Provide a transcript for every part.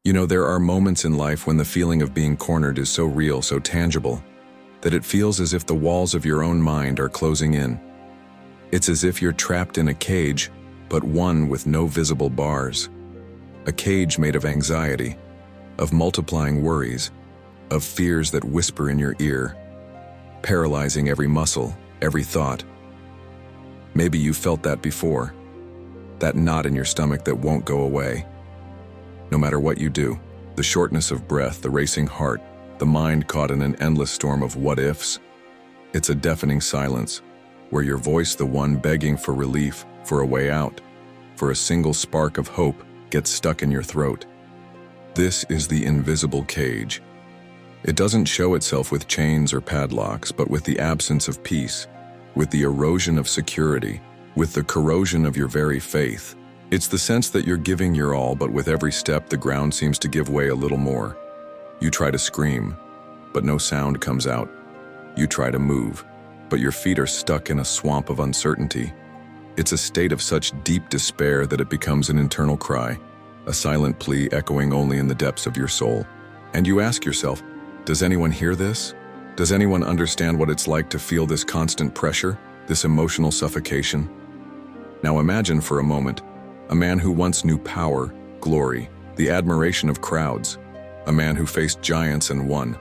You know, there are moments in life when the feeling of being cornered is so real, so tangible, that it feels as if the walls of your own mind are closing in. It's as if you're trapped in a cage, but one with no visible bars. A cage made of anxiety, of multiplying worries, of fears that whisper in your ear, paralyzing every muscle, every thought. Maybe you felt that before, that knot in your stomach that won't go away. No matter what you do, the shortness of breath, the racing heart, the mind caught in an endless storm of what-ifs. It's a deafening silence, where your voice, the one begging for relief, for a way out, for a single spark of hope, gets stuck in your throat. This is the invisible cage. It doesn't show itself with chains or padlocks, but with the absence of peace, with the erosion of security, with the corrosion of your very faith. It's the sense that you're giving your all, but with every step the ground seems to give way a little more. You try to scream, but no sound comes out. You try to move, but your feet are stuck in a swamp of uncertainty. It's a state of such deep despair that it becomes an internal cry, a silent plea echoing only in the depths of your soul. And you ask yourself, does anyone hear this? Does anyone understand what it's like to feel this constant pressure, this emotional suffocation? Now imagine for a moment, a man who once knew power, glory, the admiration of crowds, a man who faced giants and won,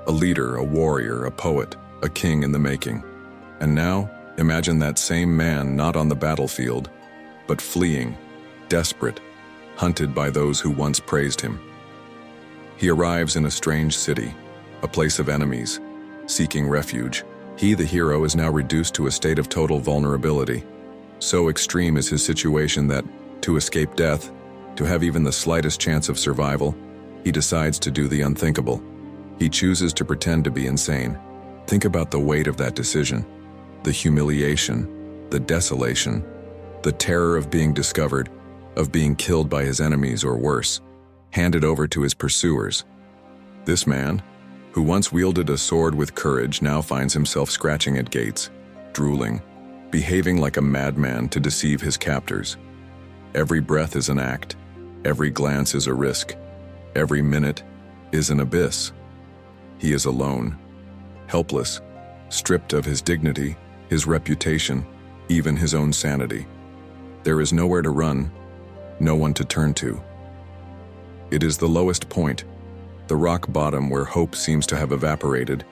a leader, a warrior, a poet, a king in the making. And now, imagine that same man not on the battlefield, but fleeing, desperate, hunted by those who once praised him. He arrives in a strange city, a place of enemies, seeking refuge. He, the hero, is now reduced to a state of total vulnerability. So extreme is his situation that, to escape death, to have even the slightest chance of survival, he decides to do the unthinkable. He chooses to pretend to be insane. Think about the weight of that decision. The humiliation, the desolation, the terror of being discovered, of being killed by his enemies or worse, handed over to his pursuers. This man, who once wielded a sword with courage, now finds himself scratching at gates, drooling, behaving like a madman to deceive his captors. Every breath is an act, every glance is a risk, every minute is an abyss. He is alone, helpless, stripped of his dignity, his reputation, even his own sanity. There is nowhere to run, no one to turn to. It is the lowest point, the rock bottom where hope seems to have evaporated,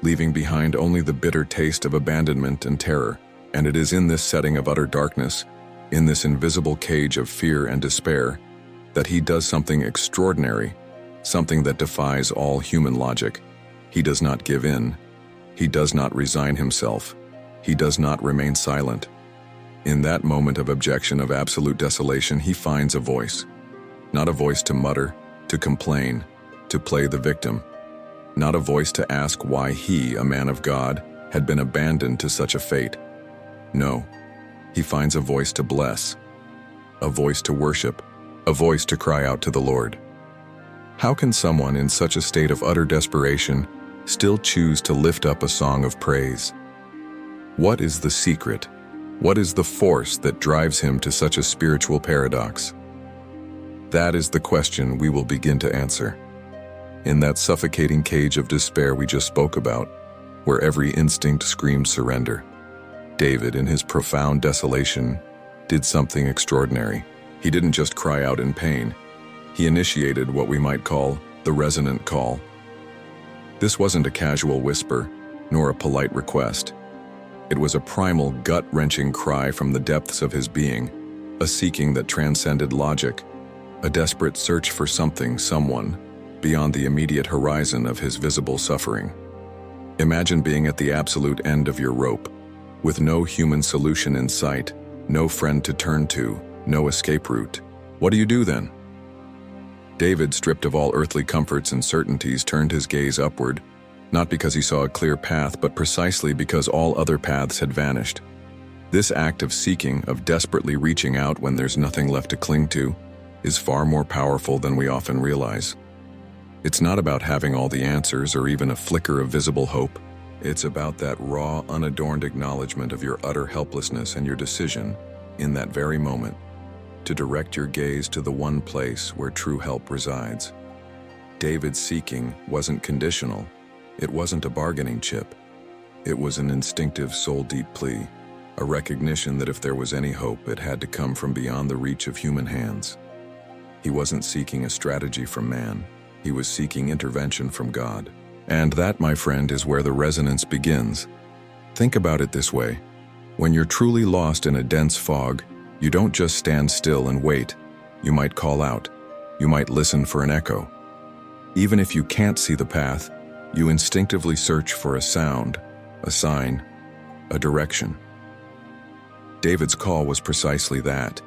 leaving behind only the bitter taste of abandonment and terror. And it is in this setting of utter darkness, in this invisible cage of fear and despair, that he does something extraordinary, something that defies all human logic. He does not give in. He does not resign himself. He does not remain silent. In that moment of abjection, of absolute desolation, he finds a voice. Not a voice to mutter, to complain, to play the victim. Not a voice to ask why he, a man of God, had been abandoned to such a fate. No, he finds a voice to bless, a voice to worship, a voice to cry out to the Lord. How can someone in such a state of utter desperation still choose to lift up a song of praise? What is the secret? What is the force that drives him to such a spiritual paradox? That is the question we will begin to answer. In that suffocating cage of despair we just spoke about, where every instinct screams surrender, David, in his profound desolation, did something extraordinary. He didn't just cry out in pain. He initiated what we might call the resonant call. This wasn't a casual whisper, nor a polite request. It was a primal, gut-wrenching cry from the depths of his being, a seeking that transcended logic, a desperate search for something, someone, beyond the immediate horizon of his visible suffering. Imagine being at the absolute end of your rope, with no human solution in sight, no friend to turn to, no escape route. What do you do then? David, stripped of all earthly comforts and certainties, turned his gaze upward, not because he saw a clear path, but precisely because all other paths had vanished. This act of seeking, of desperately reaching out when there's nothing left to cling to, is far more powerful than we often realize. It's not about having all the answers or even a flicker of visible hope. It's about that raw, unadorned acknowledgement of your utter helplessness and your decision, in that very moment, to direct your gaze to the one place where true help resides. David's seeking wasn't conditional. It wasn't a bargaining chip. It was an instinctive, soul-deep plea, a recognition that if there was any hope, it had to come from beyond the reach of human hands. He wasn't seeking a strategy from man. He was seeking intervention from God. And that, my friend, is where the resonance begins. Think about it this way. When you're truly lost in a dense fog, you don't just stand still and wait. You might call out. You might listen for an echo. Even if you can't see the path, you instinctively search for a sound, a sign, a direction. David's call was precisely that.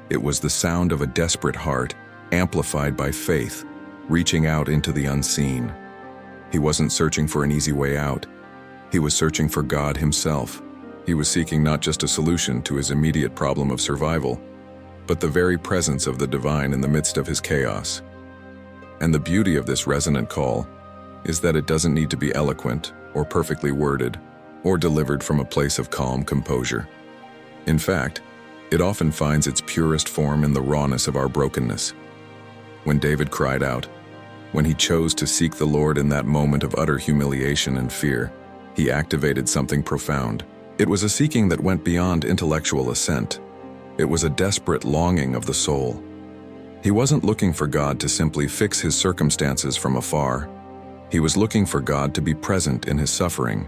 It was the sound of a desperate heart, amplified by faith, reaching out into the unseen. He wasn't searching for an easy way out. He was searching for God himself. He was seeking not just a solution to his immediate problem of survival, but the very presence of the divine in the midst of his chaos. And the beauty of this resonant call is that it doesn't need to be eloquent or perfectly worded or delivered from a place of calm composure. In fact, it often finds its purest form in the rawness of our brokenness. When David cried out, when he chose to seek the Lord in that moment of utter humiliation and fear, he activated something profound. It was a seeking that went beyond intellectual assent. It was a desperate longing of the soul. He wasn't looking for God to simply fix his circumstances from afar. He was looking for God to be present in his suffering,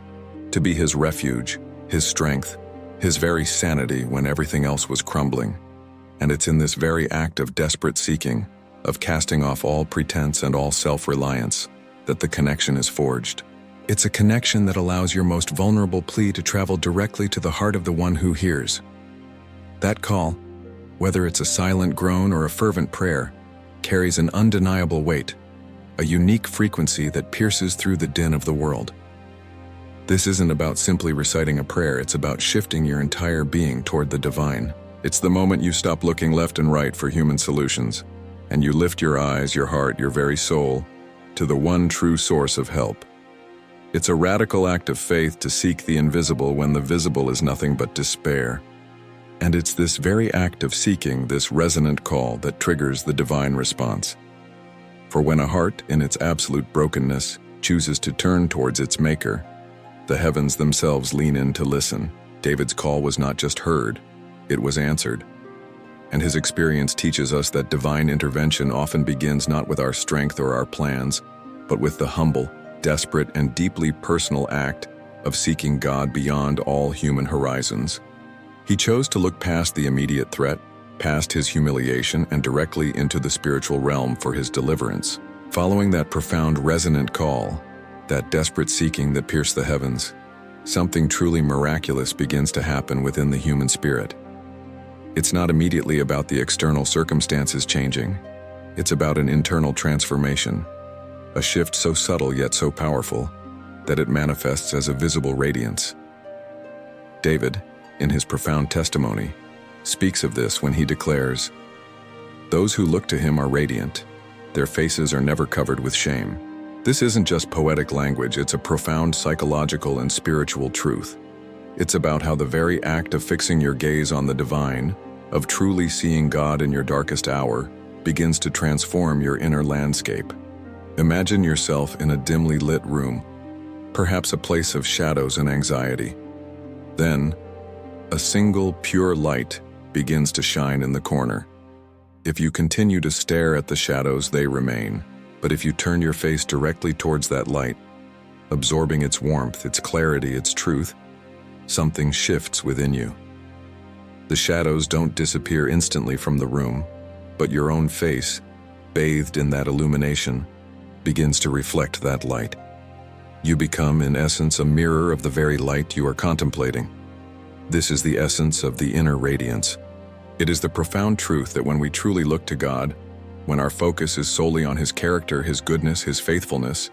to be his refuge, his strength, his very sanity when everything else was crumbling. And it's in this very act of desperate seeking, of casting off all pretense and all self-reliance, that the connection is forged. It's a connection that allows your most vulnerable plea to travel directly to the heart of the one who hears. That call, whether it's a silent groan or a fervent prayer, carries an undeniable weight, a unique frequency that pierces through the din of the world. This isn't about simply reciting a prayer, it's about shifting your entire being toward the divine. It's the moment you stop looking left and right for human solutions, and you lift your eyes, your heart, your very soul, to the one true source of help. It's a radical act of faith to seek the invisible when the visible is nothing but despair. And it's this very act of seeking, this resonant call, that triggers the divine response. For when a heart, in its absolute brokenness, chooses to turn towards its maker, the heavens themselves lean in to listen. David's call was not just heard, it was answered. And his experience teaches us that divine intervention often begins not with our strength or our plans, but with the humble, desperate, and deeply personal act of seeking God beyond all human horizons. He chose to look past the immediate threat, past his humiliation, and directly into the spiritual realm for his deliverance. Following that profound resonant call, that desperate seeking that pierced the heavens, something truly miraculous begins to happen within the human spirit. It's not immediately about the external circumstances changing. It's about an internal transformation, a shift so subtle yet so powerful that it manifests as a visible radiance. David, in his profound testimony, speaks of this when he declares, "Those who look to him are radiant. Their faces are never covered with shame." This isn't just poetic language, it's a profound psychological and spiritual truth. It's about how the very act of fixing your gaze on the divine, of truly seeing God in your darkest hour, begins to transform your inner landscape. Imagine yourself in a dimly lit room, perhaps a place of shadows and anxiety. Then, a single pure light begins to shine in the corner. If you continue to stare at the shadows, they remain. But if you turn your face directly towards that light, absorbing its warmth, its clarity, its truth, something shifts within you. The shadows don't disappear instantly from the room, but your own face, bathed in that illumination, begins to reflect that light. You become, in essence, a mirror of the very light you are contemplating. This is the essence of the inner radiance. It is the profound truth that when we truly look to God, when our focus is solely on his character, his goodness, his faithfulness,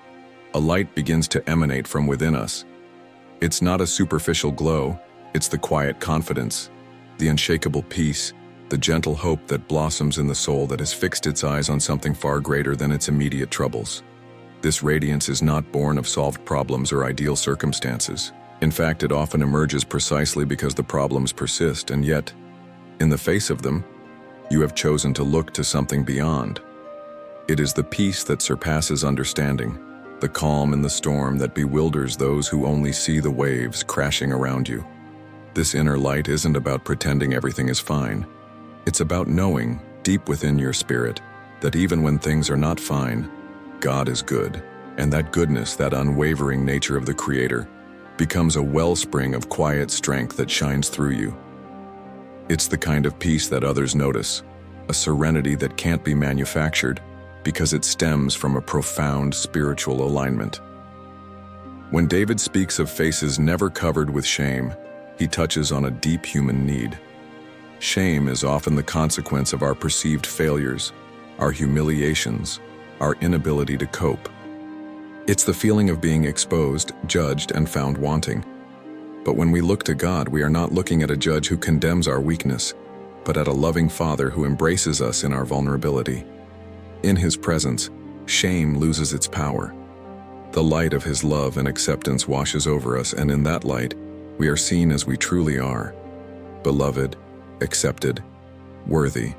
a light begins to emanate from within us. It's not a superficial glow, it's the quiet confidence, the unshakable peace, the gentle hope that blossoms in the soul that has fixed its eyes on something far greater than its immediate troubles. This radiance is not born of solved problems or ideal circumstances. In fact, it often emerges precisely because the problems persist, and yet, in the face of them, You have chosen to look to something beyond. It is the peace that surpasses understanding, the calm in the storm that bewilders those who only see the waves crashing around you. This inner light isn't about pretending everything is fine. It's about knowing, deep within your spirit, that even when things are not fine, God is good, and that goodness, that unwavering nature of the Creator, becomes a wellspring of quiet strength that shines through you. It's the kind of peace that others notice, a serenity that can't be manufactured because it stems from a profound spiritual alignment. When David speaks of faces never covered with shame, he touches on a deep human need. Shame is often the consequence of our perceived failures, our humiliations, our inability to cope. It's the feeling of being exposed, judged, and found wanting. But when we look to God, we are not looking at a judge who condemns our weakness, but at a loving Father who embraces us in our vulnerability. In His presence, shame loses its power. The light of His love and acceptance washes over us, and in that light, we are seen as we truly are: beloved, accepted, worthy.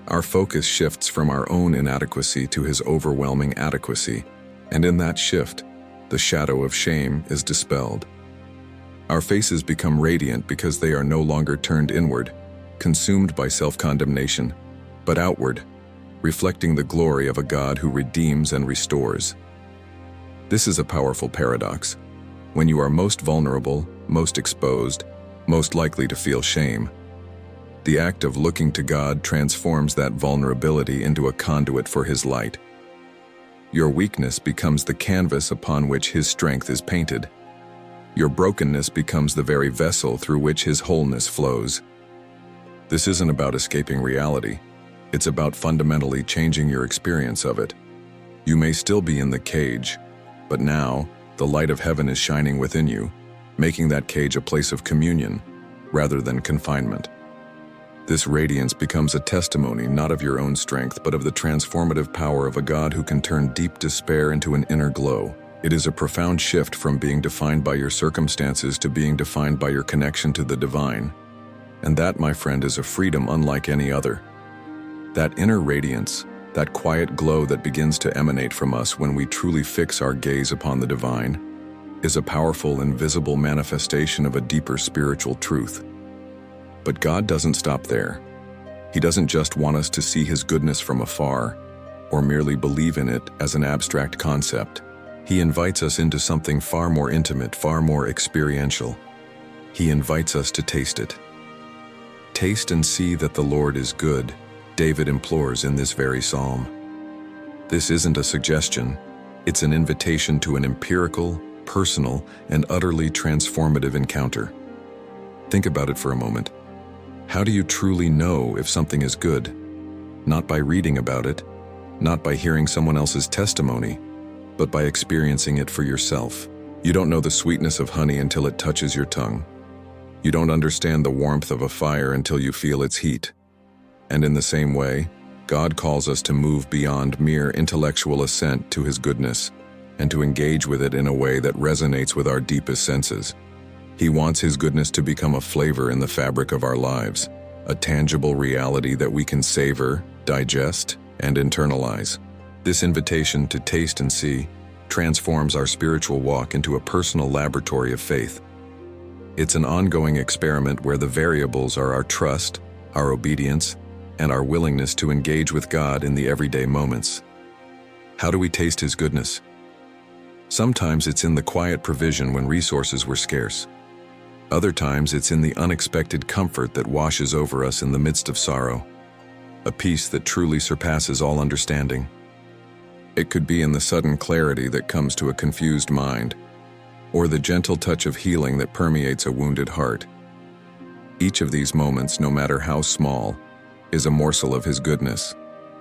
Our focus shifts from our own inadequacy to His overwhelming adequacy, and in that shift, the shadow of shame is dispelled. Our faces become radiant because they are no longer turned inward, consumed by self-condemnation, but outward, reflecting the glory of a God who redeems and restores. This is a powerful paradox. When you are most vulnerable, most exposed, most likely to feel shame, the act of looking to God transforms that vulnerability into a conduit for His light. Your weakness becomes the canvas upon which His strength is painted. Your brokenness becomes the very vessel through which His wholeness flows. This isn't about escaping reality. It's about fundamentally changing your experience of it. You may still be in the cage, but now the light of heaven is shining within you, making that cage a place of communion rather than confinement. This radiance becomes a testimony not of your own strength, but of the transformative power of a God who can turn deep despair into an inner glow. It is a profound shift from being defined by your circumstances to being defined by your connection to the divine. And that, my friend, is a freedom unlike any other. That inner radiance, that quiet glow that begins to emanate from us when we truly fix our gaze upon the divine, is a powerful, invisible manifestation of a deeper spiritual truth. But God doesn't stop there. He doesn't just want us to see His goodness from afar, or merely believe in it as an abstract concept. He invites us into something far more intimate, far more experiential. He invites us to taste it. Taste and see that the Lord is good, David implores in this very psalm. This isn't a suggestion. It's an invitation to an empirical, personal, and utterly transformative encounter. Think about it for a moment. How do you truly know if something is good? Not by reading about it, not by hearing someone else's testimony, but by experiencing it for yourself. You don't know the sweetness of honey until it touches your tongue. You don't understand the warmth of a fire until you feel its heat. And in the same way, God calls us to move beyond mere intellectual assent to His goodness and to engage with it in a way that resonates with our deepest senses. He wants His goodness to become a flavor in the fabric of our lives, a tangible reality that we can savor, digest, and internalize. This invitation to taste and see transforms our spiritual walk into a personal laboratory of faith. It's an ongoing experiment where the variables are our trust, our obedience, and our willingness to engage with God in the everyday moments. How do we taste His goodness? Sometimes it's in the quiet provision when resources were scarce. Other times it's in the unexpected comfort that washes over us in the midst of sorrow, a peace that truly surpasses all understanding. It could be in the sudden clarity that comes to a confused mind, or the gentle touch of healing that permeates a wounded heart. Each of these moments, no matter how small, is a morsel of His goodness,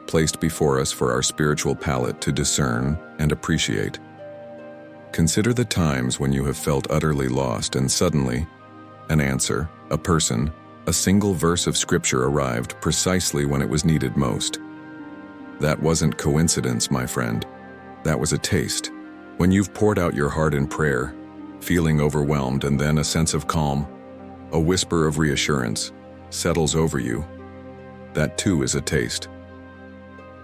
placed before us for our spiritual palate to discern and appreciate. Consider the times when you have felt utterly lost and suddenly, an answer, a person, a single verse of Scripture arrived precisely when it was needed most. That wasn't coincidence, my friend. That was a taste. When you've poured out your heart in prayer, feeling overwhelmed, and then a sense of calm, a whisper of reassurance, settles over you, That too is a taste.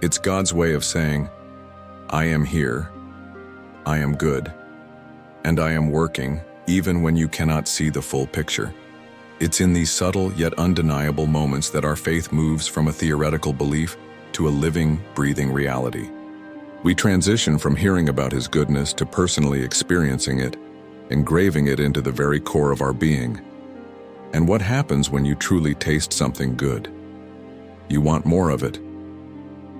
It's God's way of saying, I am here, I am good, and I am working even when you cannot see the full picture. It's in these subtle yet undeniable moments that our faith moves from a theoretical belief to a living, breathing reality. We transition from hearing about His goodness to personally experiencing it, engraving it into the very core of our being. And what happens when you truly taste something good? You want more of it.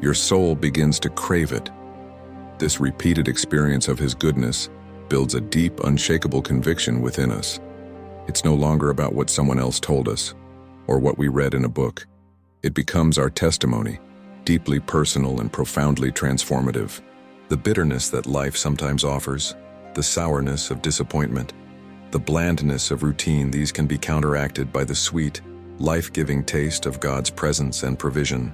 Your soul begins to crave it. This repeated experience of His goodness builds a deep, unshakable conviction within us. It's no longer about what someone else told us or what we read in a book. It becomes our testimony, deeply personal and profoundly transformative. The bitterness that life sometimes offers, the sourness of disappointment, the blandness of routine, these can be counteracted by the sweet, life-giving taste of God's presence and provision.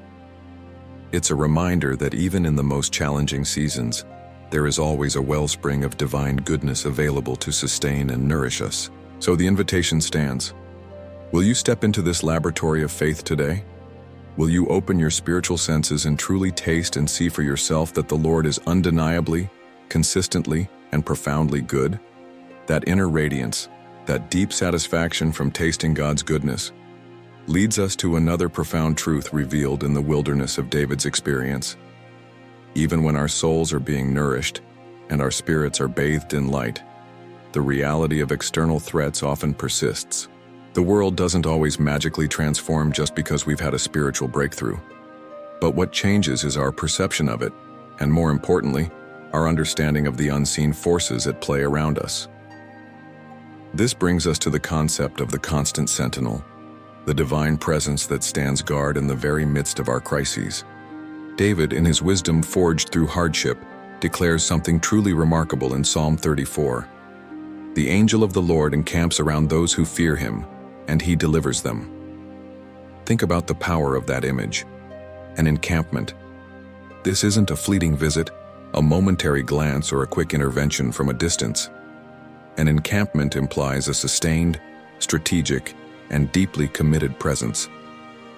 It's a reminder that even in the most challenging seasons, there is always a wellspring of divine goodness available to sustain and nourish us. So the invitation stands. Will you step into this laboratory of faith today? Will you open your spiritual senses and truly taste and see for yourself that the Lord is undeniably, consistently, and profoundly good? That inner radiance, that deep satisfaction from tasting God's goodness, leads us to another profound truth revealed in the wilderness of David's experience. Even when our souls are being nourished and our spirits are bathed in light, the reality of external threats often persists. The world doesn't always magically transform just because we've had a spiritual breakthrough. But what changes is our perception of it, and more importantly, our understanding of the unseen forces at play around us. This brings us to the concept of the Constant Sentinel, the divine presence that stands guard in the very midst of our crises. David, in his wisdom forged through hardship, declares something truly remarkable in Psalm 34. The angel of the Lord encamps around those who fear Him, and He delivers them. Think about the power of that image. An encampment. This isn't a fleeting visit, a momentary glance, or a quick intervention from a distance. An encampment implies a sustained, strategic, and deeply committed presence.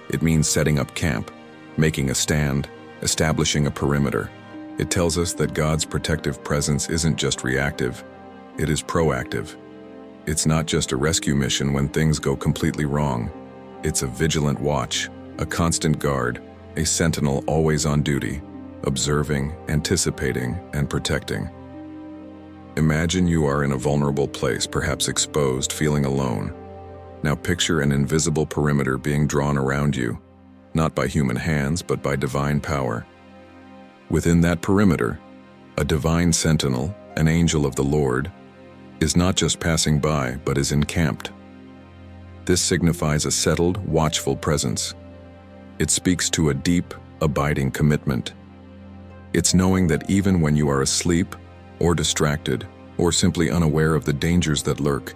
It means setting up camp, making a stand, establishing a perimeter. It tells us that God's protective presence isn't just reactive, it is proactive. It's not just a rescue mission when things go completely wrong. It's a vigilant watch, a constant guard, a sentinel always on duty, observing, anticipating, and protecting. Imagine you are in a vulnerable place, perhaps exposed, feeling alone. Now picture an invisible perimeter being drawn around you, not by human hands, but by divine power. Within that perimeter, a divine sentinel, an angel of the Lord, is not just passing by, but is encamped. This signifies a settled, watchful presence. It speaks to a deep, abiding commitment. It's knowing that even when you are asleep, or distracted, or simply unaware of the dangers that lurk,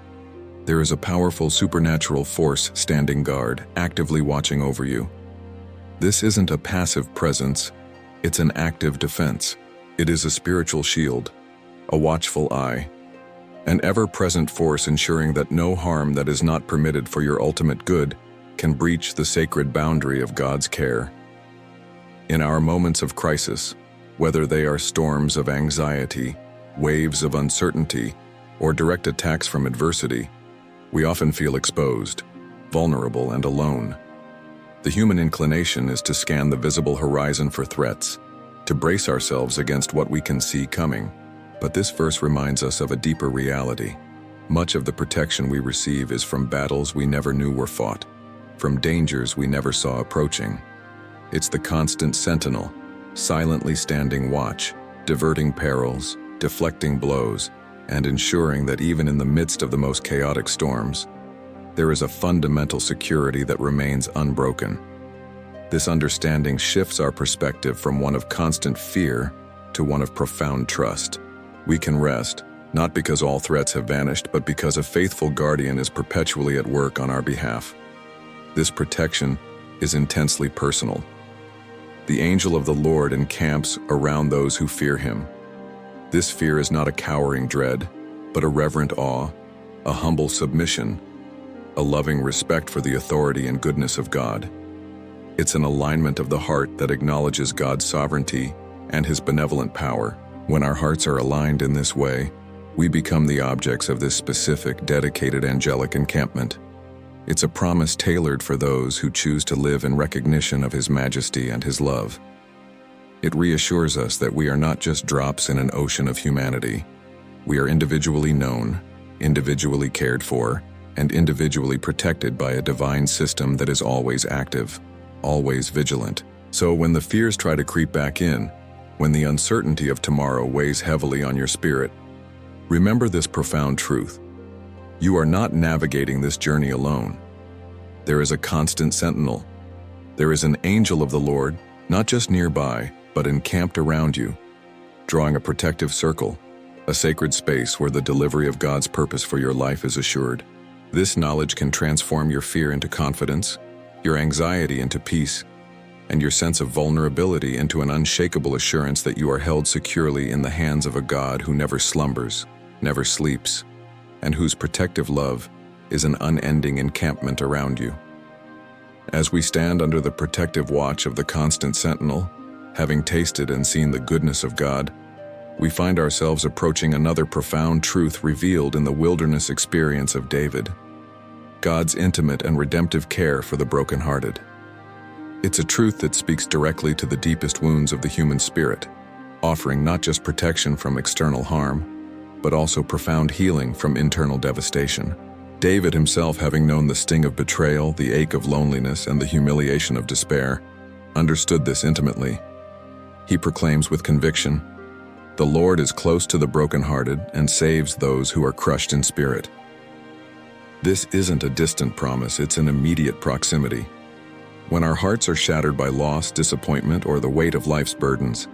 there is a powerful supernatural force standing guard, actively watching over you. This isn't a passive presence, it's an active defense. It is a spiritual shield, a watchful eye, an ever-present force ensuring that no harm that is not permitted for your ultimate good can breach the sacred boundary of God's care. In our moments of crisis, whether they are storms of anxiety, waves of uncertainty, or direct attacks from adversity, we often feel exposed, vulnerable, and alone. The human inclination is to scan the visible horizon for threats, to brace ourselves against what we can see coming. But this verse reminds us of a deeper reality. Much of the protection we receive is from battles we never knew were fought, from dangers we never saw approaching. It's the constant sentinel, silently standing watch, diverting perils, deflecting blows, and ensuring that even in the midst of the most chaotic storms, there is a fundamental security that remains unbroken. This understanding shifts our perspective from one of constant fear to one of profound trust. We can rest, not because all threats have vanished, but because a faithful guardian is perpetually at work on our behalf. This protection is intensely personal. The angel of the Lord encamps around those who fear Him. This fear is not a cowering dread, but a reverent awe, a humble submission, a loving respect for the authority and goodness of God. It's an alignment of the heart that acknowledges God's sovereignty and His benevolent power. When our hearts are aligned in this way, we become the objects of this specific, dedicated angelic encampment. It's a promise tailored for those who choose to live in recognition of His majesty and His love. It reassures us that we are not just drops in an ocean of humanity. We are individually known, individually cared for, and individually protected by a divine system that is always active, always vigilant. So when the fears try to creep back in, when the uncertainty of tomorrow weighs heavily on your spirit, remember this profound truth. You are not navigating this journey alone. There is a constant sentinel. There is an angel of the Lord, not just nearby, but encamped around you, drawing a protective circle, a sacred space where the delivery of God's purpose for your life is assured. This knowledge can transform your fear into confidence, your anxiety into peace, and your sense of vulnerability into an unshakable assurance that you are held securely in the hands of a God who never slumbers, never sleeps, and whose protective love is an unending encampment around you. As we stand under the protective watch of the Constant Sentinel, having tasted and seen the goodness of God, we find ourselves approaching another profound truth revealed in the wilderness experience of David: God's intimate and redemptive care for the brokenhearted. It's a truth that speaks directly to the deepest wounds of the human spirit, offering not just protection from external harm, but also profound healing from internal devastation. David himself, having known the sting of betrayal, the ache of loneliness, and the humiliation of despair, understood this intimately. He proclaims with conviction, "The Lord is close to the brokenhearted and saves those who are crushed in spirit." This isn't a distant promise, it's an immediate proximity. When our hearts are shattered by loss, disappointment, or the weight of life's burdens,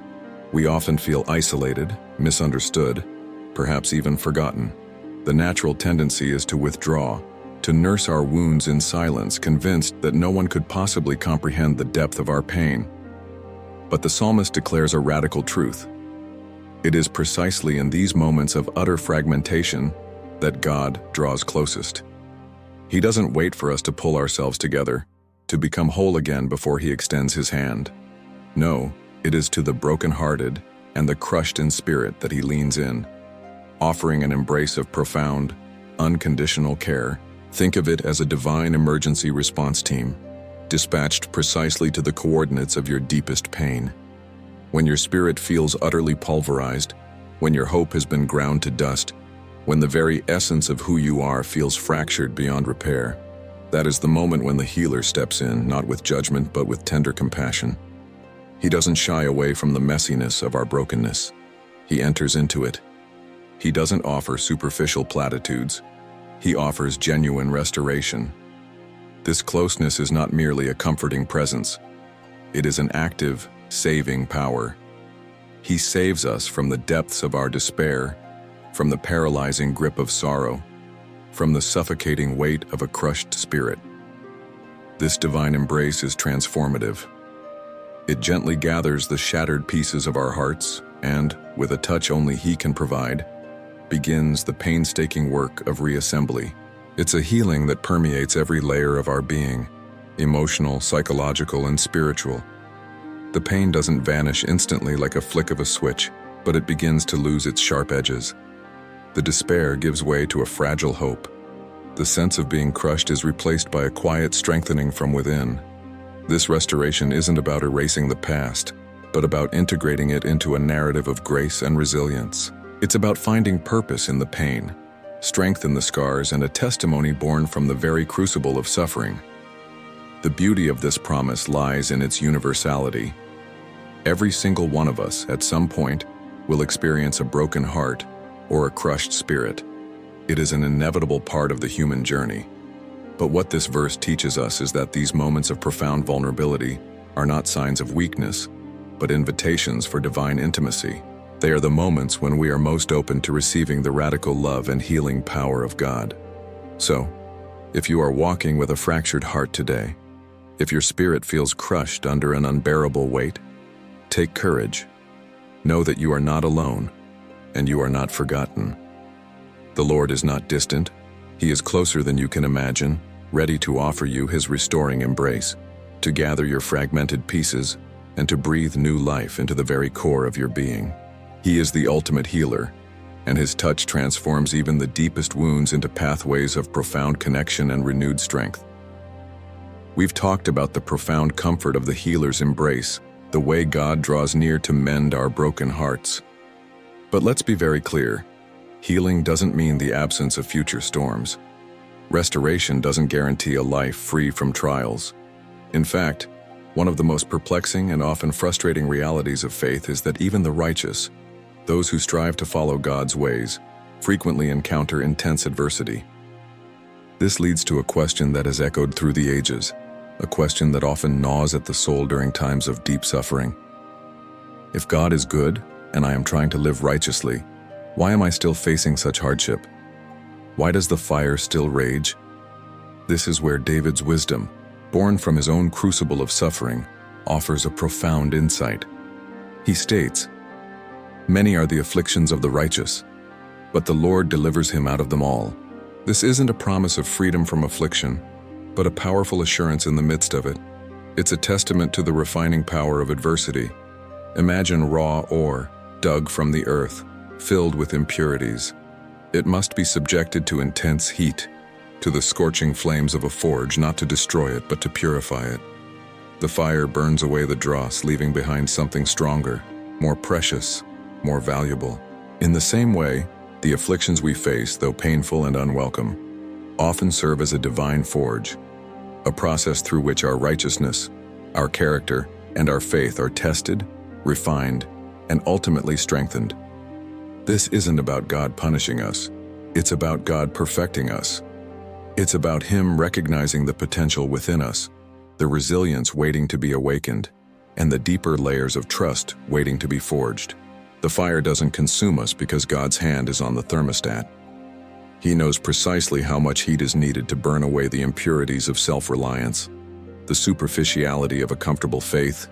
we often feel isolated, misunderstood, perhaps even forgotten. The natural tendency is to withdraw, to nurse our wounds in silence, convinced that no one could possibly comprehend the depth of our pain. But the psalmist declares a radical truth. It is precisely in these moments of utter fragmentation that God draws closest. He doesn't wait for us to pull ourselves together, to become whole again before He extends His hand. No, it is to the brokenhearted and the crushed in spirit that He leans in, offering an embrace of profound, unconditional care. Think of it as a divine emergency response team, dispatched precisely to the coordinates of your deepest pain. When your spirit feels utterly pulverized, when your hope has been ground to dust, when the very essence of who you are feels fractured beyond repair, that is the moment when the healer steps in, not with judgment but with tender compassion. He doesn't shy away from the messiness of our brokenness. He enters into it. He doesn't offer superficial platitudes. He offers genuine restoration. This closeness is not merely a comforting presence. It is an active, saving power. He saves us from the depths of our despair, from the paralyzing grip of sorrow, from the suffocating weight of a crushed spirit. This divine embrace is transformative. It gently gathers the shattered pieces of our hearts and, with a touch only He can provide, begins the painstaking work of reassembly. It's a healing that permeates every layer of our being, emotional, psychological, and spiritual. The pain doesn't vanish instantly like a flick of a switch, but it begins to lose its sharp edges. The despair gives way to a fragile hope. The sense of being crushed is replaced by a quiet strengthening from within. This restoration isn't about erasing the past, but about integrating it into a narrative of grace and resilience. It's about finding purpose in the pain, strength in the scars, and a testimony born from the very crucible of suffering. The beauty of this promise lies in its universality. Every single one of us, at some point, will experience a broken heart or a crushed spirit. It is an inevitable part of the human journey. But what this verse teaches us is that these moments of profound vulnerability are not signs of weakness, but invitations for divine intimacy. They are the moments when we are most open to receiving the radical love and healing power of God. So, if you are walking with a fractured heart today, if your spirit feels crushed under an unbearable weight, take courage. Know that you are not alone, and you are not forgotten. The Lord is not distant. He is closer than you can imagine, ready to offer you His restoring embrace. to gather your fragmented pieces, and to breathe new life into the very core of your being. He is the ultimate healer, and his touch transforms even the deepest wounds into pathways of profound connection and renewed strength. We've talked about the profound comfort of the healer's embrace, the way God draws near to mend our broken hearts. But let's be very clear, healing doesn't mean the absence of future storms. Restoration doesn't guarantee a life free from trials. In fact, one of the most perplexing and often frustrating realities of faith is that even the righteous, those who strive to follow God's ways, frequently encounter intense adversity. This leads to a question that has echoed through the ages, a question that often gnaws at the soul during times of deep suffering. If God is good, and I am trying to live righteously, why am I still facing such hardship? Why does the fire still rage? This is where David's wisdom, born from his own crucible of suffering, offers a profound insight. He states, "Many are the afflictions of the righteous, but the Lord delivers him out of them all." This isn't a promise of freedom from affliction, but a powerful assurance in the midst of it. It's a testament to the refining power of adversity. Imagine raw ore, dug from the earth, filled with impurities. It must be subjected to intense heat, to the scorching flames of a forge, not to destroy it, but to purify it. The fire burns away the dross, leaving behind something stronger, more precious, more valuable. In the same way, the afflictions we face, though painful and unwelcome, often serve as a divine forge, a process through which our righteousness, our character, and our faith are tested, refined, and ultimately strengthened. This isn't about God punishing us. It's about God perfecting us. It's about Him recognizing the potential within us, the resilience waiting to be awakened, and the deeper layers of trust waiting to be forged. The fire doesn't consume us because God's hand is on the thermostat. He knows precisely how much heat is needed to burn away the impurities of self-reliance, the superficiality of a comfortable faith,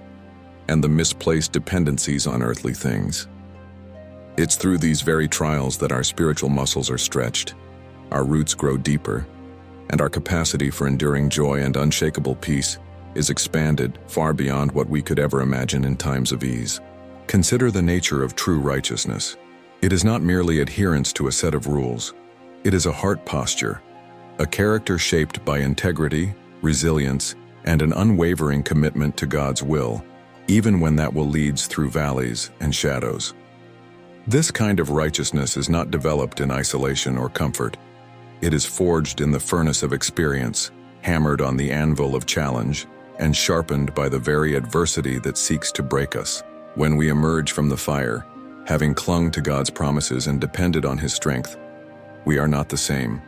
and the misplaced dependencies on earthly things. It's through these very trials that our spiritual muscles are stretched, our roots grow deeper, and our capacity for enduring joy and unshakable peace is expanded far beyond what we could ever imagine in times of ease. Consider the nature of true righteousness. It is not merely adherence to a set of rules. It is a heart posture, a character shaped by integrity, resilience, and an unwavering commitment to God's will, even when that will leads through valleys and shadows. This kind of righteousness is not developed in isolation or comfort. It is forged in the furnace of experience, hammered on the anvil of challenge, and sharpened by the very adversity that seeks to break us. When we emerge from the fire, having clung to God's promises and depended on His strength, we are not the same.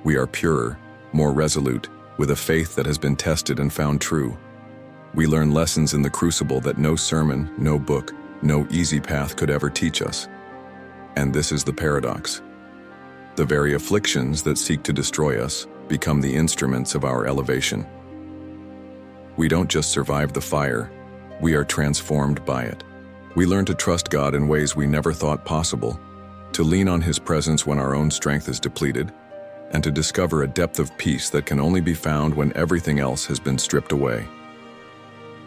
We are purer, more resolute, with a faith that has been tested and found true. We learn lessons in the crucible that no sermon, no book, no easy path could ever teach us. And this is the paradox. The very afflictions that seek to destroy us become the instruments of our elevation. We don't just survive the fire, we are transformed by it. We learn to trust God in ways we never thought possible, to lean on His presence when our own strength is depleted, and to discover a depth of peace that can only be found when everything else has been stripped away.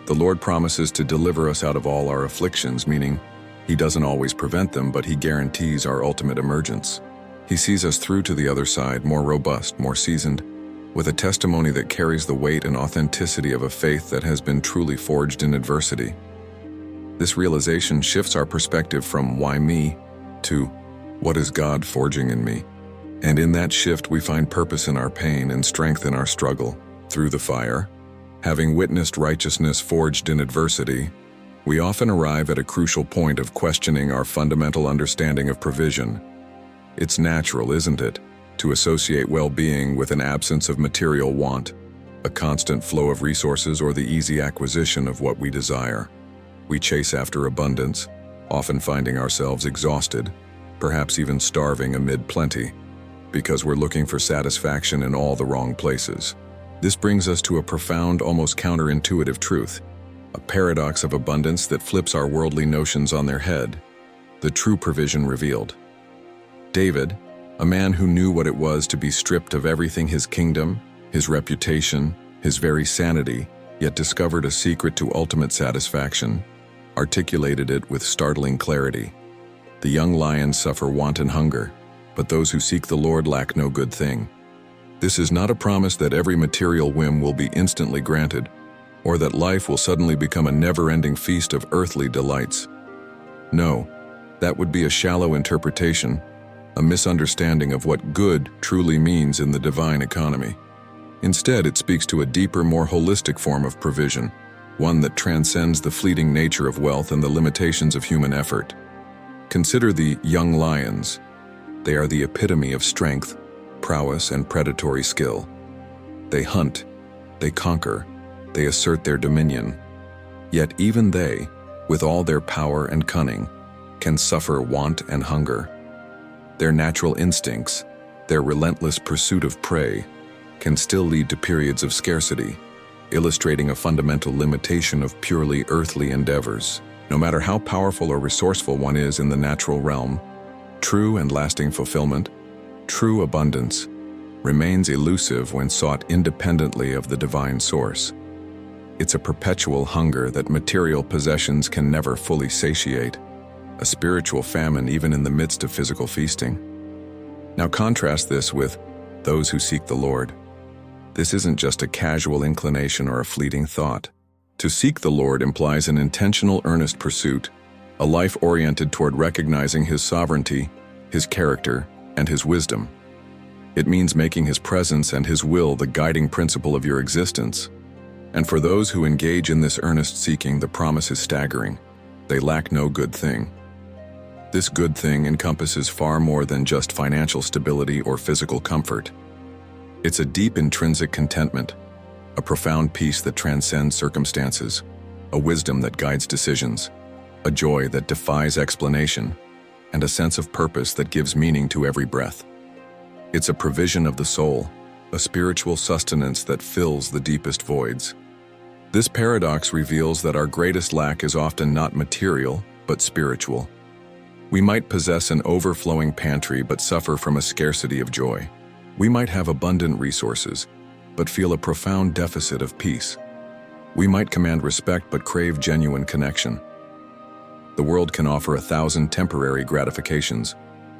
The Lord promises to deliver us out of all our afflictions, meaning He doesn't always prevent them, but He guarantees our ultimate emergence. He sees us through to the other side, more robust, more seasoned, with a testimony that carries the weight and authenticity of a faith that has been truly forged in adversity. This realization shifts our perspective from "why me?" to "what is God forging in me?" And in that shift we find purpose in our pain and strength in our struggle. Through the fire, having witnessed righteousness forged in adversity, we often arrive at a crucial point of questioning our fundamental understanding of provision. It's natural, isn't it, to associate well-being with an absence of material want, a constant flow of resources, or the easy acquisition of what we desire. We chase after abundance, often finding ourselves exhausted, perhaps even starving amid plenty, because we're looking for satisfaction in all the wrong places. This brings us to a profound, almost counterintuitive truth, a paradox of abundance that flips our worldly notions on their head, the true provision revealed. David, a man who knew what it was to be stripped of everything: his kingdom, his reputation, his very sanity, yet discovered a secret to ultimate satisfaction, articulated it with startling clarity. The young lions suffer want and hunger, but those who seek the Lord lack no good thing. This is not a promise that every material whim will be instantly granted, or that life will suddenly become a never-ending feast of earthly delights. No, that would be a shallow interpretation, a misunderstanding of what good truly means in the divine economy. Instead, it speaks to a deeper, more holistic form of provision, one that transcends the fleeting nature of wealth and the limitations of human effort. Consider the young lions. They are the epitome of strength, prowess, and predatory skill. They hunt, they conquer, they assert their dominion. Yet even they, with all their power and cunning, can suffer want and hunger. Their natural instincts, their relentless pursuit of prey, can still lead to periods of scarcity, illustrating a fundamental limitation of purely earthly endeavors. No matter how powerful or resourceful one is in the natural realm, true and lasting fulfillment, true abundance, remains elusive when sought independently of the divine source. It's a perpetual hunger that material possessions can never fully satiate, a spiritual famine even in the midst of physical feasting. Now contrast this with those who seek the Lord. This isn't just a casual inclination or a fleeting thought. To seek the Lord implies an intentional, earnest pursuit, a life oriented toward recognizing His sovereignty, His character, and His wisdom. It means making His presence and His will the guiding principle of your existence. And for those who engage in this earnest seeking, the promise is staggering. They lack no good thing. This good thing encompasses far more than just financial stability or physical comfort. It's a deep intrinsic contentment, a profound peace that transcends circumstances, a wisdom that guides decisions, a joy that defies explanation, and a sense of purpose that gives meaning to every breath. It's a provision of the soul, a spiritual sustenance that fills the deepest voids. This paradox reveals that our greatest lack is often not material, but spiritual. We might possess an overflowing pantry but suffer from a scarcity of joy. We might have abundant resources, but feel a profound deficit of peace. We might command respect but crave genuine connection. The world can offer 1,000 temporary gratifications,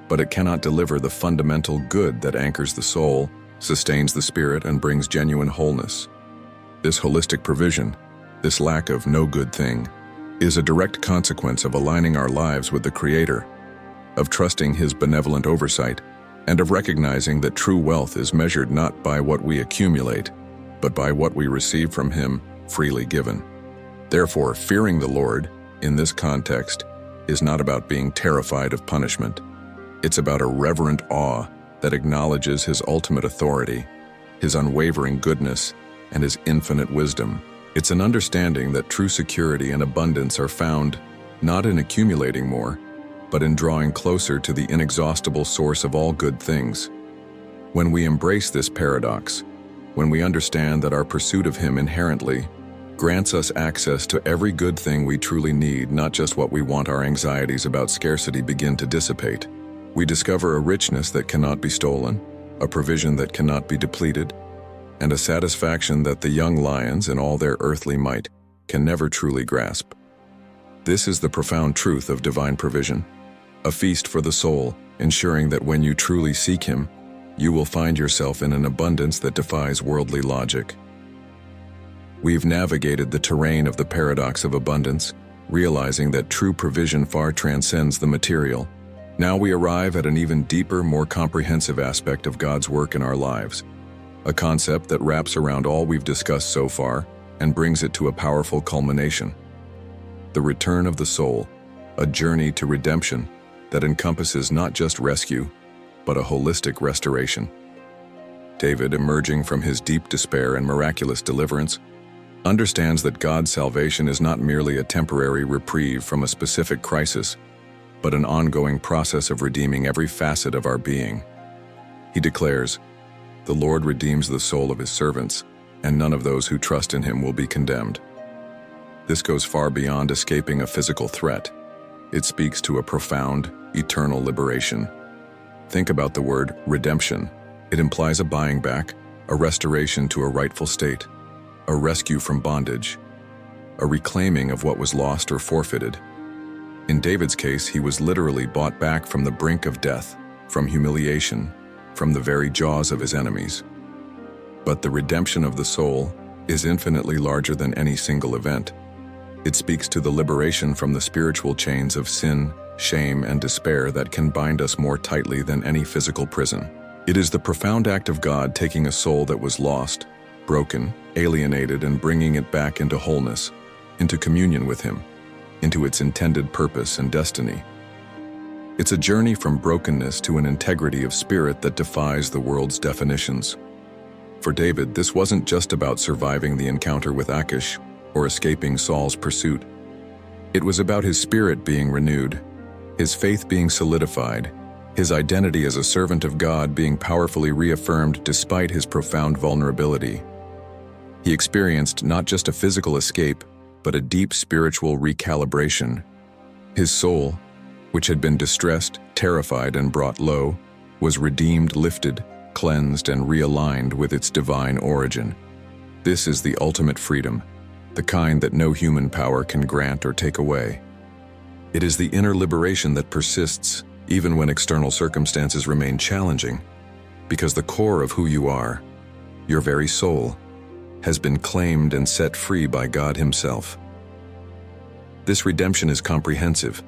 but it cannot deliver the fundamental good that anchors the soul, sustains the spirit, and brings genuine wholeness. This holistic provision, this lack of no good thing, is a direct consequence of aligning our lives with the Creator, of trusting His benevolent oversight, and of recognizing that true wealth is measured not by what we accumulate, but by what we receive from Him freely given. Therefore, fearing the Lord, in this context, is not about being terrified of punishment. It's about a reverent awe that acknowledges His ultimate authority, His unwavering goodness, and His infinite wisdom. It's an understanding that true security and abundance are found not in accumulating more, but in drawing closer to the inexhaustible source of all good things. When we embrace this paradox, when we understand that our pursuit of Him inherently grants us access to every good thing we truly need, not just what we want, our anxieties about scarcity begin to dissipate. We discover a richness that cannot be stolen, a provision that cannot be depleted, and a satisfaction that the young lions in all their earthly might can never truly grasp. This is the profound truth of divine provision, a feast for the soul, ensuring that when you truly seek Him, you will find yourself in an abundance that defies worldly logic. We've navigated the terrain of the paradox of abundance, realizing that true provision far transcends the material. Now we arrive at an even deeper, more comprehensive aspect of God's work in our lives, a concept that wraps around all we've discussed so far and brings it to a powerful culmination. The return of the soul, a journey to redemption that encompasses not just rescue, but a holistic restoration. David, emerging from his deep despair and miraculous deliverance, understands that God's salvation is not merely a temporary reprieve from a specific crisis, but an ongoing process of redeeming every facet of our being. He declares, "The Lord redeems the soul of His servants, and none of those who trust in Him will be condemned." This goes far beyond escaping a physical threat. It speaks to a profound, eternal liberation. Think about the word redemption. It implies a buying back, a restoration to a rightful state. a rescue from bondage, a reclaiming of what was lost or forfeited. In David's case, he was literally bought back from the brink of death, from humiliation, from the very jaws of his enemies. But the redemption of the soul is infinitely larger than any single event. It speaks to the liberation from the spiritual chains of sin, shame, and despair that can bind us more tightly than any physical prison. It is the profound act of God taking a soul that was lost, broken, alienated, and bringing it back into wholeness, into communion with Him, into its intended purpose and destiny. It's a journey from brokenness to an integrity of spirit that defies the world's definitions. For David, this wasn't just about surviving the encounter with Achish or escaping Saul's pursuit. It was about his spirit being renewed, his faith being solidified, his identity as a servant of God being powerfully reaffirmed despite his profound vulnerability. He experienced not just a physical escape, but a deep spiritual recalibration. His soul, which had been distressed, terrified, and brought low, was redeemed, lifted, cleansed, and realigned with its divine origin. This is the ultimate freedom, the kind that no human power can grant or take away. It is the inner liberation that persists even when external circumstances remain challenging, because the core of who you are, your very soul, has been claimed and set free by God Himself. This redemption is comprehensive.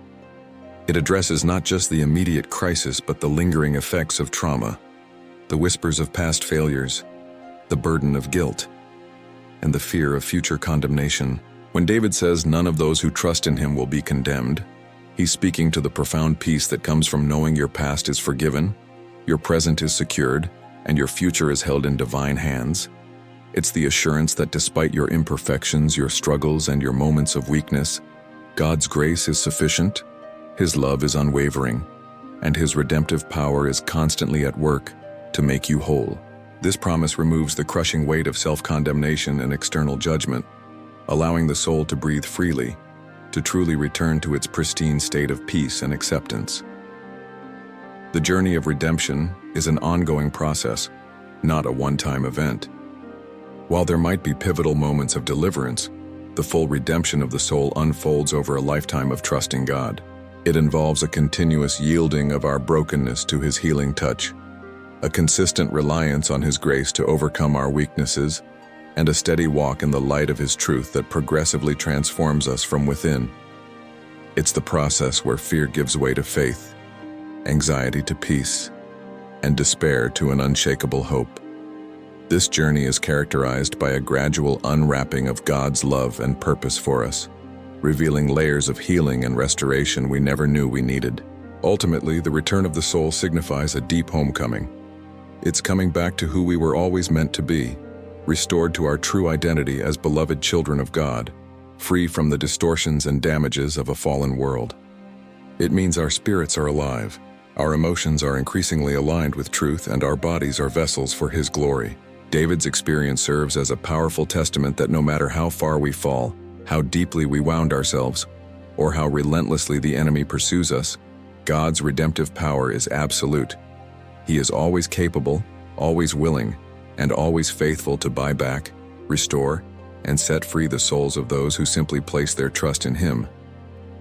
It addresses not just the immediate crisis but the lingering effects of trauma, the whispers of past failures, the burden of guilt, and the fear of future condemnation. When David says none of those who trust in Him will be condemned, he's speaking to the profound peace that comes from knowing your past is forgiven, your present is secured, and your future is held in divine hands. It's the assurance that despite your imperfections, your struggles, and your moments of weakness, God's grace is sufficient, His love is unwavering, and His redemptive power is constantly at work to make you whole. This promise removes the crushing weight of self-condemnation and external judgment, allowing the soul to breathe freely, to truly return to its pristine state of peace and acceptance. The journey of redemption is an ongoing process, not a one-time event. While there might be pivotal moments of deliverance, the full redemption of the soul unfolds over a lifetime of trusting God. It involves a continuous yielding of our brokenness to His healing touch, a consistent reliance on His grace to overcome our weaknesses, and a steady walk in the light of His truth that progressively transforms us from within. It's the process where fear gives way to faith, anxiety to peace, and despair to an unshakable hope. This journey is characterized by a gradual unwrapping of God's love and purpose for us, revealing layers of healing and restoration we never knew we needed. Ultimately, the return of the soul signifies a deep homecoming. It's coming back to who we were always meant to be, restored to our true identity as beloved children of God, free from the distortions and damages of a fallen world. It means our spirits are alive, our emotions are increasingly aligned with truth, and our bodies are vessels for His glory. David's experience serves as a powerful testament that no matter how far we fall, how deeply we wound ourselves, or how relentlessly the enemy pursues us, God's redemptive power is absolute. He is always capable, always willing, and always faithful to buy back, restore, and set free the souls of those who simply place their trust in Him,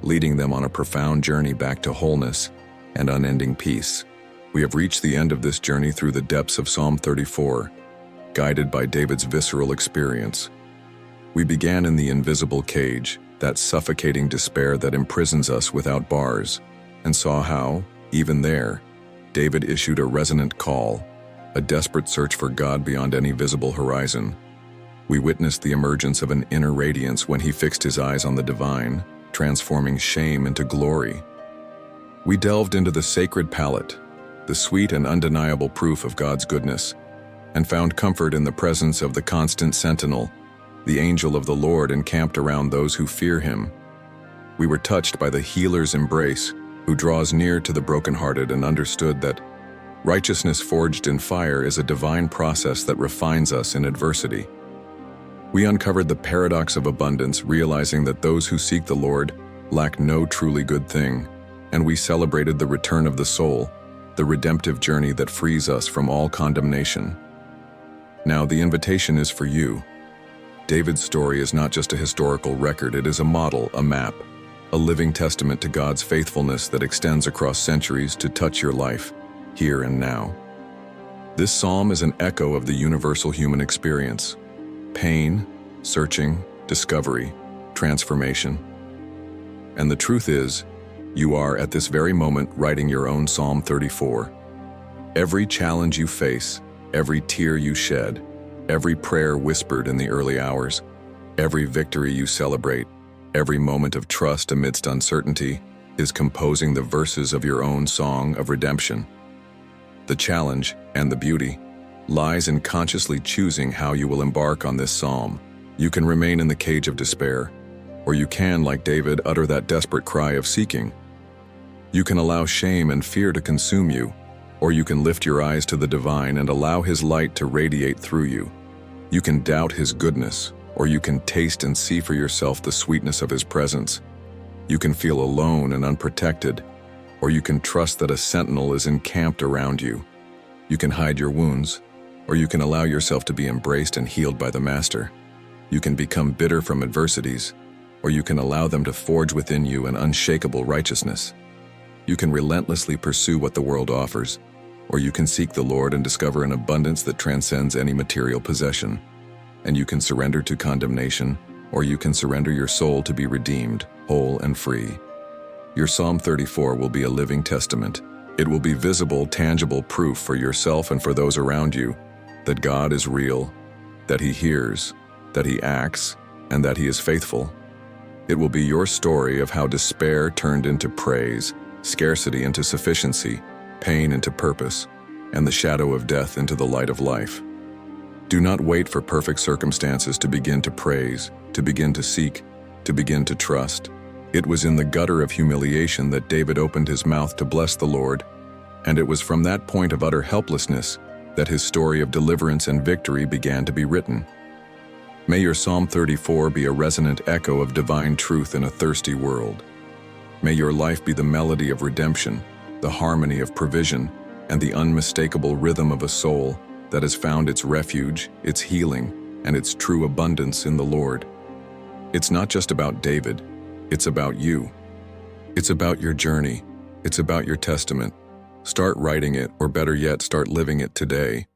leading them on a profound journey back to wholeness and unending peace. We have reached the end of this journey through the depths of Psalm 34, guided by David's visceral experience. We began in the invisible cage, that suffocating despair that imprisons us without bars, and saw how, even there, David issued a resonant call, a desperate search for God beyond any visible horizon. We witnessed the emergence of an inner radiance when he fixed his eyes on the divine, transforming shame into glory. We delved into the sacred palette, the sweet and undeniable proof of God's goodness, and found comfort in the presence of the Constant Sentinel, the angel of the Lord encamped around those who fear Him. We were touched by the healer's embrace, who draws near to the brokenhearted, and understood that righteousness forged in fire is a divine process that refines us in adversity. We uncovered the paradox of abundance, realizing that those who seek the Lord lack no truly good thing, and we celebrated the return of the soul, the redemptive journey that frees us from all condemnation. Now the invitation is for you. David's story is not just a historical record, it is a model, a map, a living testament to God's faithfulness that extends across centuries to touch your life, here and now. This psalm is an echo of the universal human experience: pain, searching, discovery, transformation. And the truth is, you are at this very moment writing your own Psalm 34. Every challenge you face, every tear you shed, every prayer whispered in the early hours, every victory you celebrate, every moment of trust amidst uncertainty is composing the verses of your own song of redemption. The challenge, and the beauty, lies in consciously choosing how you will embark on this psalm. You can remain in the cage of despair, or you can, like David, utter that desperate cry of seeking. You can allow shame and fear to consume you, or you can lift your eyes to the divine and allow His light to radiate through you. You can doubt His goodness, or you can taste and see for yourself the sweetness of His presence. You can feel alone and unprotected, or you can trust that a sentinel is encamped around you. You can hide your wounds, or you can allow yourself to be embraced and healed by the Master. You can become bitter from adversities, or you can allow them to forge within you an unshakable righteousness. You can relentlessly pursue what the world offers, or you can seek the Lord and discover an abundance that transcends any material possession. And you can surrender to condemnation, or you can surrender your soul to be redeemed, whole and free. Your Psalm 34 will be a living testament. It will be visible, tangible proof for yourself and for those around you that God is real, that He hears, that He acts, and that He is faithful. It will be your story of how despair turned into praise, scarcity into sufficiency, pain into purpose, and the shadow of death into the light of life. Do not wait for perfect circumstances to begin to praise, to begin to seek, to begin to trust. It was in the gutter of humiliation that David opened his mouth to bless the Lord, and it was from that point of utter helplessness that his story of deliverance and victory began to be written. May your Psalm 34 be a resonant echo of divine truth in a thirsty world. May your life be the melody of redemption, the harmony of provision, and the unmistakable rhythm of a soul that has found its refuge, its healing, and its true abundance in the Lord. It's not just about David, it's about you. It's about your journey. It's about your testament. Start writing it, or better yet, start living it today.